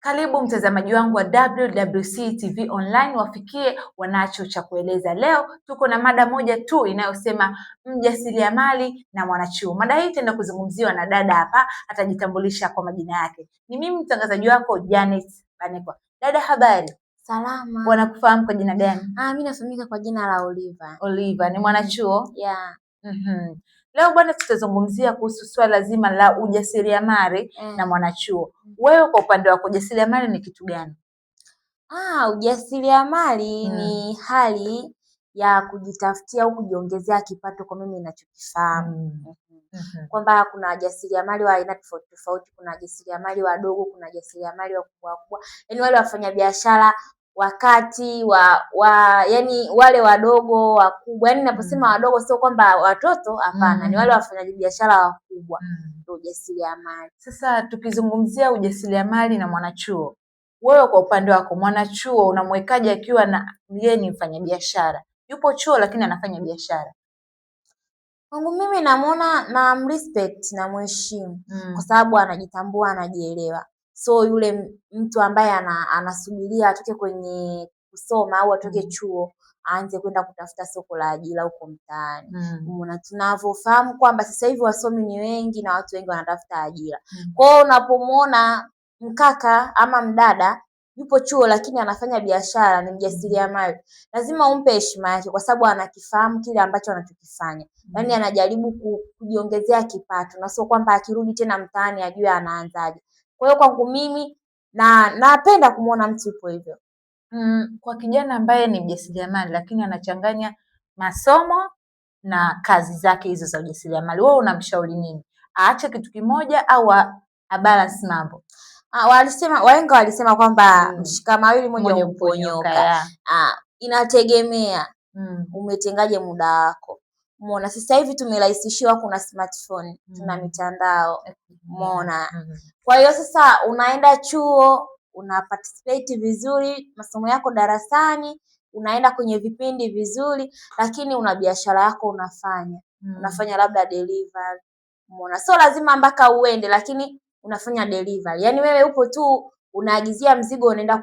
Karibu mtazamaji wangu wa WWC TV Online, wafikie wanacho cha kueleza. Leo tuko na mada moja tu inayosema mjasiriamali na mwanachuo. Mada hii itaenda kuzungumziwa na dada hapa, atajitambulisha kwa majina yake. Ni mimi mtangazaji wako Janet Banekwa. Dada, habari? Salama. Wanakufahamu kwa jina gani? Mimi nafahamika kwa jina la Oliva. Oliva, ni mwanachuo? Yeah. Leo bwana, tutazungumzia kuhusu swala zima la ujasiriamali na mwanachuo. Wewe kwa upande wako ujasiriamali ni kitu gani? Ujasiriamali ni hali ya kujitafutia au kujiongezea kipato, kwa mimi ninachokifahamu. Kwamba kuna wajasiriamali wa aina tofauti tofauti, kuna wajasiriamali wadogo, kuna wajasiriamali wakubwa. Yaani wale wafanyabiashara wakati yani wale wadogo wakubwa. Yaani ninaposema wadogo sio kwamba watoto, hapana, ni wale wafanyabiashara wakubwa ndio ujasiriamali. Sasa tukizungumzia ujasiriamali na mwanachuo, wewe kwa upande wako mwanachuo unamwekaje akiwa na yeye ni mfanyabiashara? Yupo chuo lakini anafanya biashara. Kwangu mimi namuona na respect na mheshimu kwa sababu anajitambua, anajielewa. So yule mtu ambaye anasubiria atoke kwenye kusoma au atoke chuo aanze kwenda kutafuta soko la ajira huko mtaani. Umeona, tunavyofahamu kwamba sasa hivi wasomi ni wengi na watu wengi wanatafuta ajira. Kwa hiyo unapomuona mkaka ama mdada yupo chuo lakini anafanya biashara, ni mjasiriamali, lazima umpe heshima yake kwa sababu anakifahamu kile ambacho anachokifanya. Yaani anajaribu kujiongezea kipato na sio kwamba akirudi tena mtaani ajue anaanzaje. Kwa hiyo kwangu mimi napenda kumuona mtu yupo hivyo. Kwa kijana ambaye ni mjasiriamali lakini anachanganya masomo na kazi zake hizo za ujasiriamali, wewe unamshauri nini? Aache kitu kimoja au abalance mambo? Wahenga walisema kwamba mshika mawili moja huponyoka. Inategemea umetengaje muda wako. Umeona, sasa hivi tumerahisishiwa, kuna smartphone, tuna mitandao. Umeona. Kwa hiyo sasa unaenda chuo, una participate vizuri masomo yako darasani, unaenda kwenye vipindi vizuri, lakini una biashara yako unafanya. Unafanya labda delivery. Umeona, sio lazima mpaka uende, lakini unafanya delivery. Yaani wewe upo tu unaagizia mzigo unaenda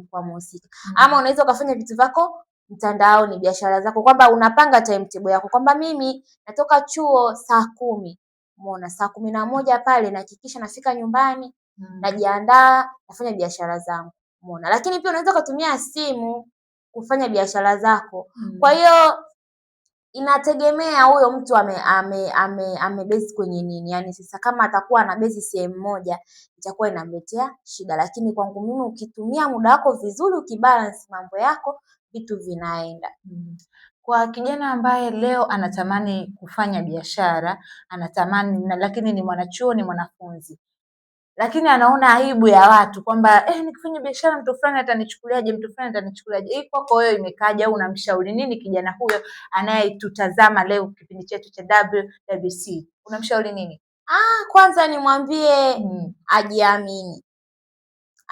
kwa mhusika. Ama unaweza ukafanya vitu vyako mtandaoni, biashara zako, kwamba unapanga timetable yako kwamba mimi natoka chuo saa 10. Umeona, saa 11 pale nahakikisha nafika nyumbani, najiandaa, nafanya biashara zangu. Umeona, lakini pia unaweza kutumia simu kufanya biashara zako. Kwa hiyo inategemea huyo mtu amebase kwenye nini. Yaani sasa kama atakuwa ana base sehemu moja itakuwa inamletea shida, lakini kwangu mimi ukitumia muda wako vizuri, ukibalance mambo yako, vitu vinaenda. Kwa kijana ambaye leo anatamani kufanya biashara, lakini ni mwanachuo, ni mwanafunzi, lakini anaona aibu ya watu kwamba nikifanya biashara mtu fulani atanichukuliaje, mtu fulani atanichukuliaje. Hii kwako wewe imekaja au unamshauri nini kijana huyo anayetutazama leo kipindi chetu cha WWC? Unamshauri nini? Kwanza nimwambie ajiamini.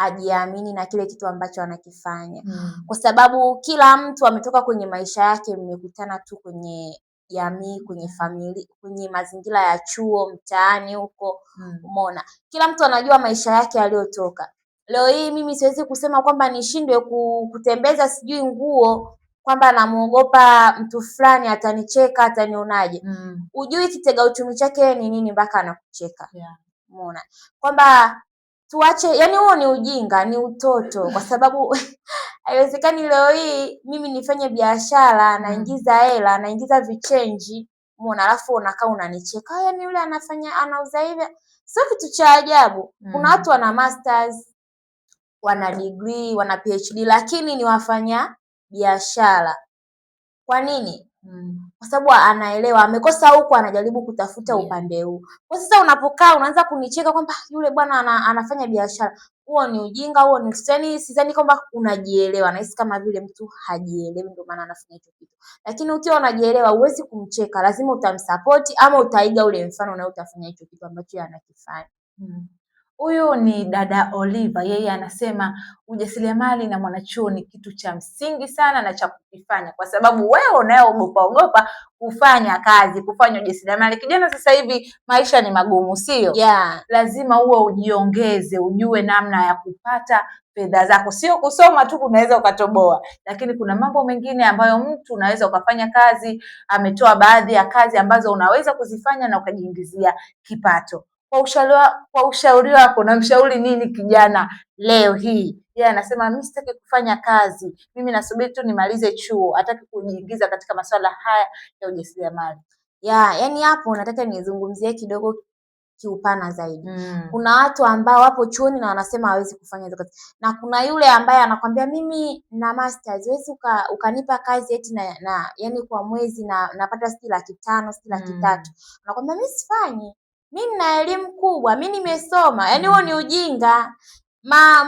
Ajiamini na kile kitu ambacho anakifanya. Kwa sababu kila mtu ametoka kwenye maisha yake, mmekutana tu kwenye jamii, kwenye familia, kwenye mazingira ya chuo, mtaani huko. Umeona, kila mtu anajua maisha yake aliyotoka. Leo hii mimi siwezi kusema kwamba nishindwe kutembeza sijui nguo kwamba namuogopa mtu fulani atanicheka, atanionaje. Ujui kitega uchumi chake ni nini mpaka anakucheka. Umeona, kwamba tuache, yani huo ni ujinga, ni utoto, kwa sababu haiwezekani leo hii mimi nifanye biashara, naingiza hela, naingiza vichenji. Umeona, alafu unakaa unanicheka. Yaani yule anauza hivi. Sio kitu cha ajabu. Kuna watu wana masters, wana degree, wana PhD, lakini ni wafanya biashara. Kwa nini? Kwa sababu anaelewa amekosa huku, anajaribu kutafuta upande huu. Kwa sasa unapokaa unaanza kunicheka kwamba yule bwana anafanya biashara. Huo ni ujinga, huo ni sidhani kwamba unajielewa. Nahisi kama vile mtu hajielewi ndio maana anafanya hicho kitu. Lakini ukiwa unajielewa huwezi kumcheka, lazima utamsupport ama utaiga ule mfano na utafanya hicho kitu ambacho anakifanya. Huyu ni dada Oliva, yeye anasema ujasiriamali na mwanachuo ni kitu cha msingi sana na cha kukifanya, kwa sababu wewe unayeogopa kufanya kazi, kufanya ujasiriamali. Kijana sasa hivi maisha ni magumu, sio? Yeah. Lazima uwe ujiongeze, ujue namna ya kupata fedha zako, sio kusoma tu unaweza ukatoboa, lakini kuna mambo mengine ambayo mtu unaweza ukafanya kazi. Ametoa baadhi ya kazi ambazo unaweza kuzifanya na ukajiingizia kipato. Kwa ushauri wako, na mshauri nini kijana leo hii? Yeye anasema mimi sitaki kufanya kazi, mimi nasubiri tu nimalize chuo, hataki kujiingiza katika masuala haya ya ujasiriamali. Yani hapo nataka nizungumzie kidogo kiupana zaidi. Kuna watu ambao wapo chuoni na wanasema hawezi kufanya hizo kazi, na kuna yule ambaye anakwambia mimi na masters, huwezi ukanipa kazi eti na yani kwa mwezi na napata 500,000 300,000. Anakwambia mimi sifanyi, mimi nina elimu kubwa, mimi nimesoma. Yani huo ni ujinga.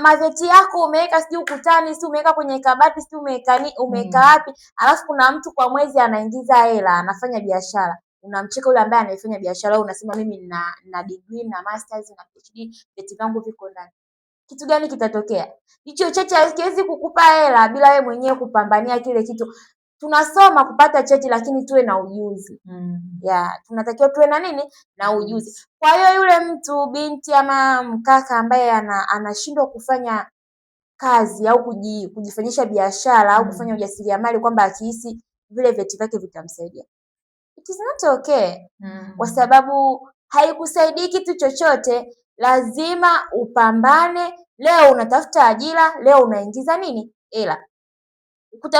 Mazeti yako umeweka sijui ukutani, sijui umeweka kwenye kabati, sijui umeweka wapi, alafu kuna mtu kwa mwezi anaingiza hela, anafanya biashara. Unamcheka yule ambaye anafanya biashara, wewe unasema mimi nina degree na masters na PhD, vyeti vyangu viko ndani. Kitu gani kitatokea? Hicho cheti hakiwezi kukupa hela bila wewe mwenyewe kupambania kile kitu. Tunasoma kupata cheti, lakini tuwe na ujuzi. Tunatakiwa tuwe na nini? Na ujuzi. Kwa hiyo yule mtu, binti ama mkaka ambaye anashindwa kufanya kazi au kujifanyisha biashara au kufanya ujasiriamali, kwamba akihisi vile vyeti vyake vitamsaidia, it is not okay. Kwa sababu haikusaidii kitu chochote. Lazima upambane. Leo unatafuta ajira, leo unaingiza nini? Hela.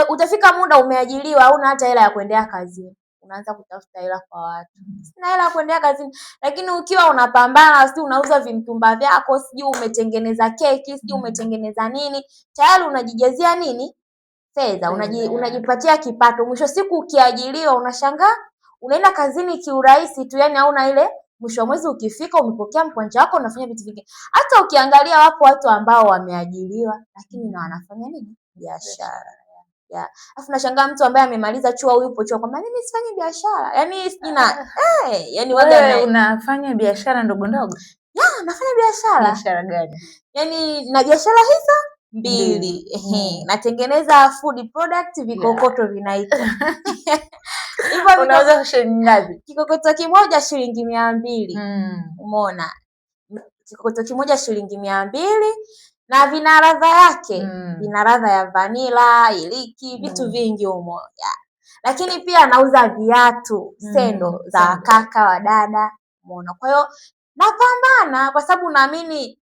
Utafika muda umeajiriwa, hauna hata hela ya kuendea kazini, unaanza kutafuta hela kwa watu. Sina hela ya kuendea kazini. Lakini ukiwa unapambana, sijui unauza vimtumba vyako, sijui umetengeneza keki, sijui umetengeneza nini, tayari unajijazia nini? Fedha. Unajipatia kipato. Mwisho siku ukiajiriwa, unashangaa unaenda kazini kiurahisi tu, yani hauna ile mwisho wa mwezi ukifika umepokea mkwanja wako, unafanya vitu vingi. Hata ukiangalia wapo watu ambao wameajiriwa lakini na wanafanya nini? Biashara. Alafu nashangaa mtu ambaye amemaliza chuo au yupo chuo kwamba mimi sifanyi biashara. Yani sina yani wewe unafanya biashara ndogo ndogo? Nafanya biashara. Biashara gani? Yani na biashara hizo mbili. Natengeneza food product, vikokoto vinaitwa. Hivyo unauza shilingi ngapi? Kikokoto kimoja shilingi 200. Umeona? Kikokoto kimoja shilingi 200 na vina ladha yake. Vina ladha ya vanilla, iliki, vitu vingi humo. Lakini pia nauza viatu, sendo za kaka wa dada. Umeona? Kwa hiyo napambana kwa sababu naamini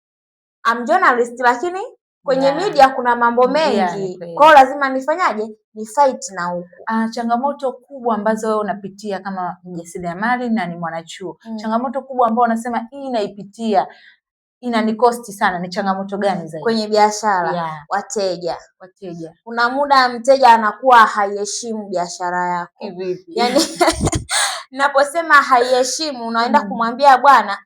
I'm journalist, lakini kwenye media kuna mambo mengi. Kwa hiyo lazima nifanyaje? Ni fight na huko. Changamoto kubwa ambazo wewe unapitia kama mjasiriamali na ni mwanachuo. Changamoto kubwa ambayo unasema hii naipitia inanikosti sana, ni changamoto gani zaidi? Kwenye biashara, wateja. Kuna muda mteja anakuwa haiheshimu biashara yako. Vipi? Yani naposema haiheshimu, unaenda kumwambia bwana,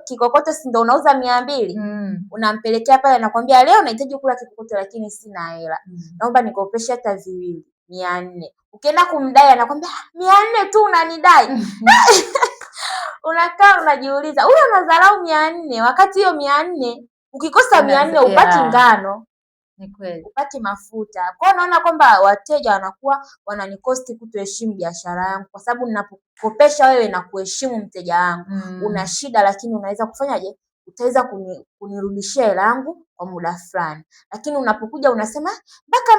kikokoto si ndio unauza 200? Unampelekea pale, anakuambia leo nahitaji kula kikokoto lakini sina hela. Naomba nikopeshe hata 2 400. Ukienda kumdai anakuambia 400 tu unanidai. Unakaa unajiuliza, huyu anadharau 400 wakati hiyo 400 ukikosa 400 upati ngano. Ni kweli. Upati mafuta. Kwa hiyo naona kwamba wateja wanakuwa wananikosti kutoheshimu biashara yangu, kwa sababu ninapokopesha wewe na kuheshimu mteja wangu. Una shida, lakini unaweza kufanyaje? Utaweza kunirudishia hela yangu kwa muda fulani. Lakini unapokuja unasema mpaka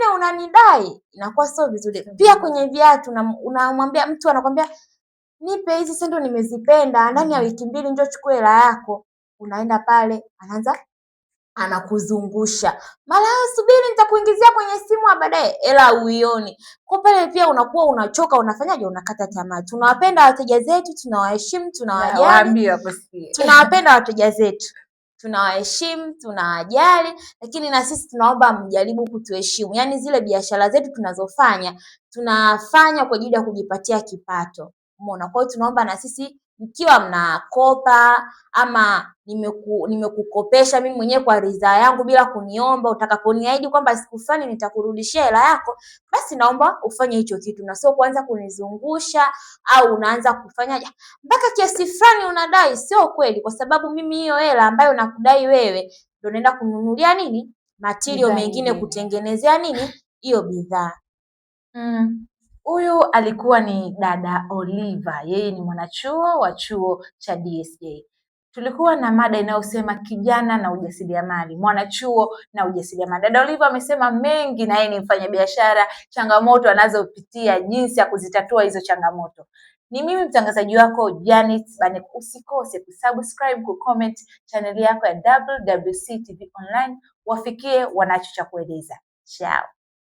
400 unanidai, inakuwa sio vizuri. Pia kwenye viatu unamwambia mtu, anakwambia nipe hizi sendo nimezipenda, ndani ya wiki 2 njoo chukua hela yako. Unaenda pale, anakuzungusha. Mara subiri nitakuingizia kwenye simu baadaye, hela uioni. Kwa pale pia unakuwa unachoka, unafanyaje? Unakata tamaa. Tunawapenda wateja zetu, tunawaheshimu, tunawajali. Tunawapenda wateja zetu, tunawaheshimu, tunawajali, lakini na sisi tunaomba mjaribu kutuheshimu. Yani zile biashara zetu tunazofanya, tunafanya kwa ajili ya kujipatia kipato. Umeona? Kwa hiyo tunaomba na sisi mkiwa mnakopa ama nimekukopesha mimi mwenyewe kwa ridhaa yangu bila kuniomba, utakaponiahidi kwamba siku fulani nitakurudishia hela yako, basi naomba ufanye hicho kitu, na sio kuanza kunizungusha au unaanza kufanya mpaka kiasi fulani unadai. Sio kweli, kwa sababu mimi hiyo hela ambayo nakudai wewe ndio naenda kununulia nini material mengine, kutengenezea nini hiyo bidhaa. Huyu alikuwa ni dada Oliva, yeye ni mwanachuo wa chuo cha DSJ. Tulikuwa na mada inayosema kijana na ujasiriamali, mwanachuo na ujasiriamali. Dada Oliva amesema mengi, na yeye ni mfanyabiashara, changamoto anazopitia, jinsi ya kuzitatua hizo changamoto. Ni mimi mtangazaji wako Janet Banek. Usikose kusubscribe, kucomment channel yako ya WWC TV Online, wafikie wanacho cha kueleza. Ciao.